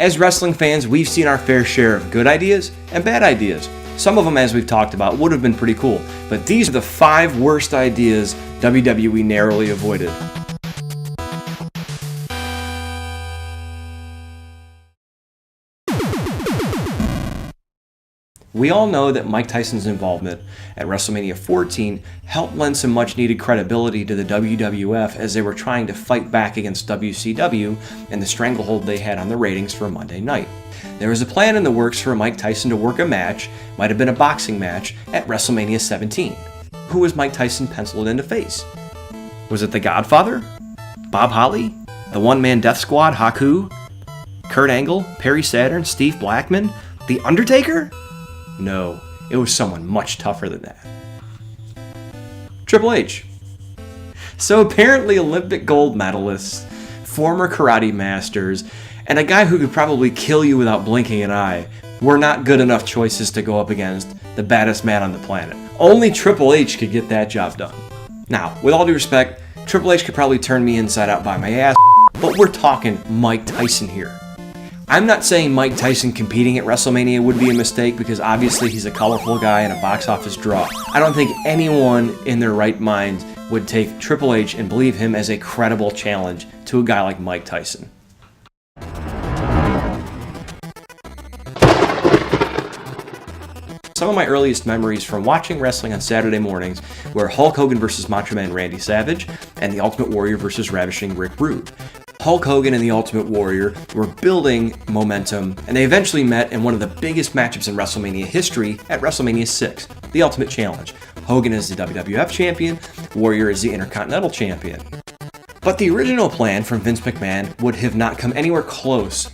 As wrestling fans, we've seen our fair share of good ideas and bad ideas. Some of them, as we've talked about, would have been pretty cool, but these are the 5 worst ideas WWE narrowly avoided. We all know that Mike Tyson's involvement at WrestleMania 14 helped lend some much-needed credibility to the WWF as they were trying to fight back against WCW and the stranglehold they had on the ratings for Monday night. There was a plan in the works for Mike Tyson to work a match, might have been a boxing match, at WrestleMania 17. Who was Mike Tyson penciled in to face? Was it The Godfather? Bob Holly? The One-Man Death Squad, Haku? Kurt Angle? Perry Saturn? Steve Blackman? The Undertaker? No, it was someone much tougher than that. Triple H. So apparently Olympic gold medalists, former karate masters, and a guy who could probably kill you without blinking an eye were not good enough choices to go up against the baddest man on the planet. Only Triple H could get that job done. Now, with all due respect, Triple H could probably turn me inside out by my ass, but we're talking Mike Tyson here. I'm not saying Mike Tyson competing at WrestleMania would be a mistake because obviously he's a colorful guy and a box office draw. I don't think anyone in their right mind would take Triple H and believe him as a credible challenge to a guy like Mike Tyson. Some of my earliest memories from watching wrestling on Saturday mornings were Hulk Hogan vs. Macho Man Randy Savage and The Ultimate Warrior vs. Ravishing Rick Rude. Hulk Hogan and The Ultimate Warrior were building momentum, and they eventually met in one of the biggest matchups in WrestleMania history at WrestleMania 6, The Ultimate Challenge. Hogan is the WWF Champion, Warrior is the Intercontinental Champion. But the original plan from Vince McMahon would have not come anywhere close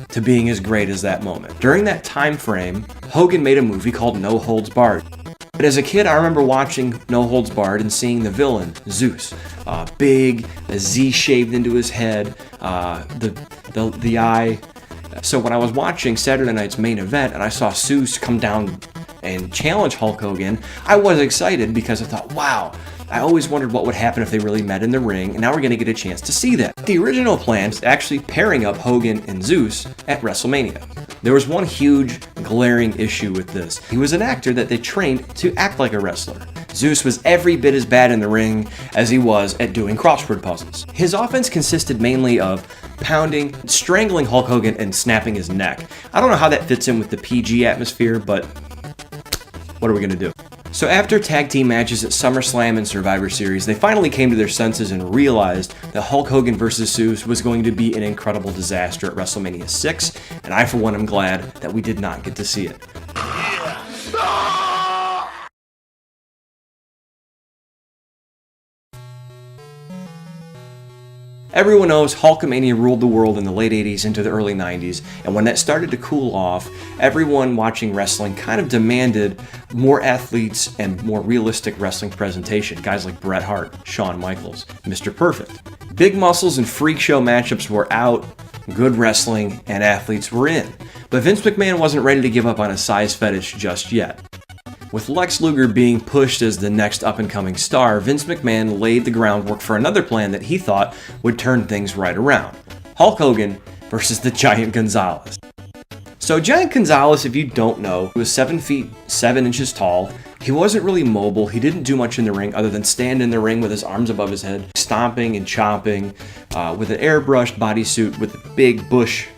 to being as great as that moment. During that time frame, Hogan made a movie called No Holds Barred. But as a kid, I remember watching No Holds Barred and seeing the villain, Zeus. Big, a Z shaved into his head, the eye. So when I was watching Saturday night's main event and I saw Zeus come down and challenge Hulk Hogan, I was excited because I thought, wow, I always wondered what would happen if they really met in the ring, and now we're going to get a chance to see that. The original plan was actually pairing up Hogan and Zeus at WrestleMania. There was one huge, glaring issue with this. He was an actor that they trained to act like a wrestler. Zeus was every bit as bad in the ring as he was at doing crossword puzzles. His offense consisted mainly of pounding, strangling Hulk Hogan, and snapping his neck. I don't know how that fits in with the PG atmosphere, but what are we going to do? So after tag team matches at SummerSlam and Survivor Series, they finally came to their senses and realized that Hulk Hogan vs. Zeus was going to be an incredible disaster at WrestleMania 6, and I for one am glad that we did not get to see it. Everyone knows Hulkamania ruled the world in the late 80s into the early 90s, and when that started to cool off, everyone watching wrestling kind of demanded more athletes and more realistic wrestling presentation. Guys like Bret Hart, Shawn Michaels, Mr. Perfect. Big muscles and freak show matchups were out, good wrestling and athletes were in. But Vince McMahon wasn't ready to give up on his size fetish just yet. With Lex Luger being pushed as the next up-and-coming star, Vince McMahon laid the groundwork for another plan that he thought would turn things right around. Hulk Hogan versus the Giant Gonzalez. So Giant Gonzalez, if you don't know, was 7 feet 7 inches tall. He wasn't really mobile. He didn't do much in the ring other than stand in the ring with his arms above his head, stomping and chopping, with an airbrushed bodysuit with a big bush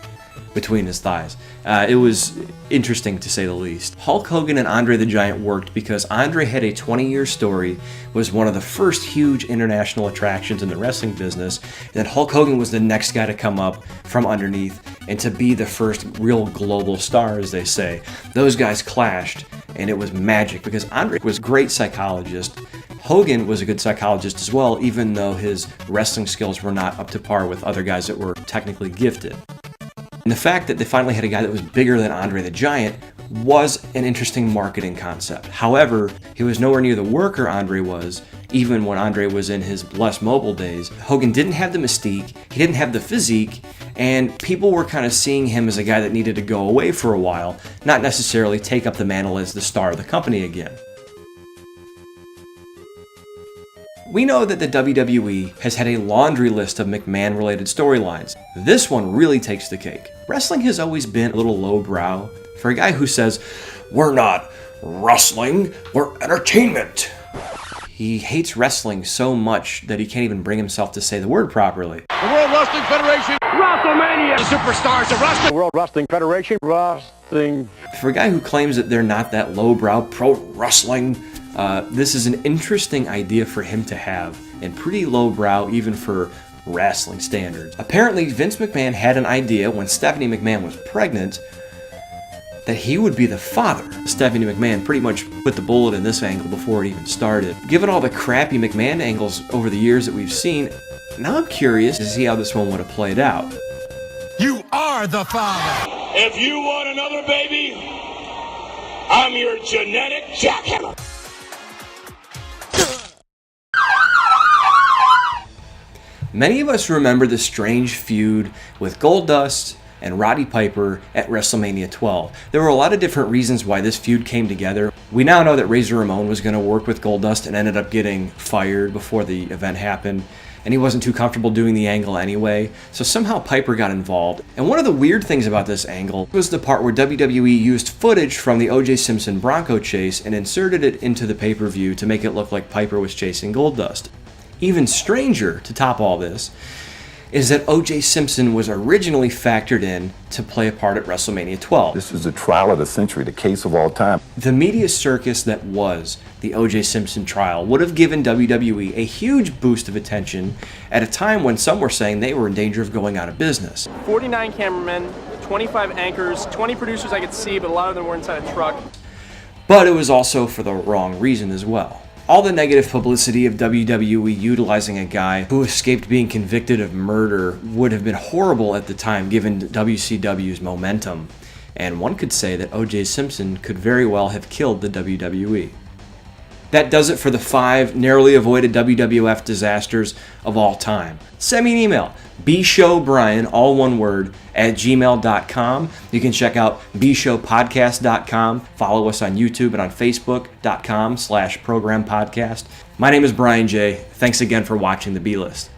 between his thighs. It was interesting to say the least. Hulk Hogan and Andre the Giant worked because Andre had a 20-year story, was one of the first huge international attractions in the wrestling business, and then Hulk Hogan was the next guy to come up from underneath and to be the first real global star, as they say. Those guys clashed, and it was magic because Andre was a great psychologist. Hogan was a good psychologist as well, even though his wrestling skills were not up to par with other guys that were technically gifted. And the fact that they finally had a guy that was bigger than Andre the Giant was an interesting marketing concept. However, he was nowhere near the worker Andre was, even when Andre was in his less mobile days. Hogan didn't have the mystique, he didn't have the physique, and people were kind of seeing him as a guy that needed to go away for a while, not necessarily take up the mantle as the star of the company again. We know that the WWE has had a laundry list of McMahon-related storylines. This one really takes the cake. Wrestling has always been a little lowbrow. For a guy who says, "We're not wrestling, we're entertainment." He hates wrestling so much that he can't even bring himself to say the word properly. The World Wrestling Federation, WrestleMania, the superstars of wrestling, World Wrestling Federation, wrestling. For a guy who claims that they're not that lowbrow pro wrestling, this is an interesting idea for him to have, and pretty lowbrow even for wrestling standards. Apparently, Vince McMahon had an idea when Stephanie McMahon was pregnant that he would be the father. Stephanie McMahon pretty much put the bullet in this angle before it even started. Given all the crappy McMahon angles over the years that we've seen, now I'm curious to see how this one would have played out. You are the father. If you want another baby, I'm your genetic jackhammer. Many of us remember the strange feud with Goldust and Roddy Piper at WrestleMania 12. There were a lot of different reasons why this feud came together. We now know that Razor Ramon was going to work with Goldust and ended up getting fired before the event happened, and he wasn't too comfortable doing the angle anyway, so somehow Piper got involved. And one of the weird things about this angle was the part where WWE used footage from the O.J. Simpson Bronco chase and inserted it into the pay-per-view to make it look like Piper was chasing Goldust. Even stranger, to top all this, is that O.J. Simpson was originally factored in to play a part at WrestleMania 12. This is the trial of the century, the case of all time. The media circus that was the O.J. Simpson trial would have given WWE a huge boost of attention at a time when some were saying they were in danger of going out of business. 49 cameramen, 25 anchors, 20 producers I could see, but a lot of them were inside a truck. But it was also for the wrong reason as well. All the negative publicity of WWE utilizing a guy who escaped being convicted of murder would have been horrible at the time given WCW's momentum, and one could say that O.J. Simpson could very well have killed the WWE. That does it for the 5 narrowly avoided WWF disasters of all time. Send me an email, bshowbrian, all one word, @gmail.com. You can check out bshowpodcast.com. Follow us on YouTube and on Facebook.com/programpodcast. My name is Brian J. Thanks again for watching the B-List.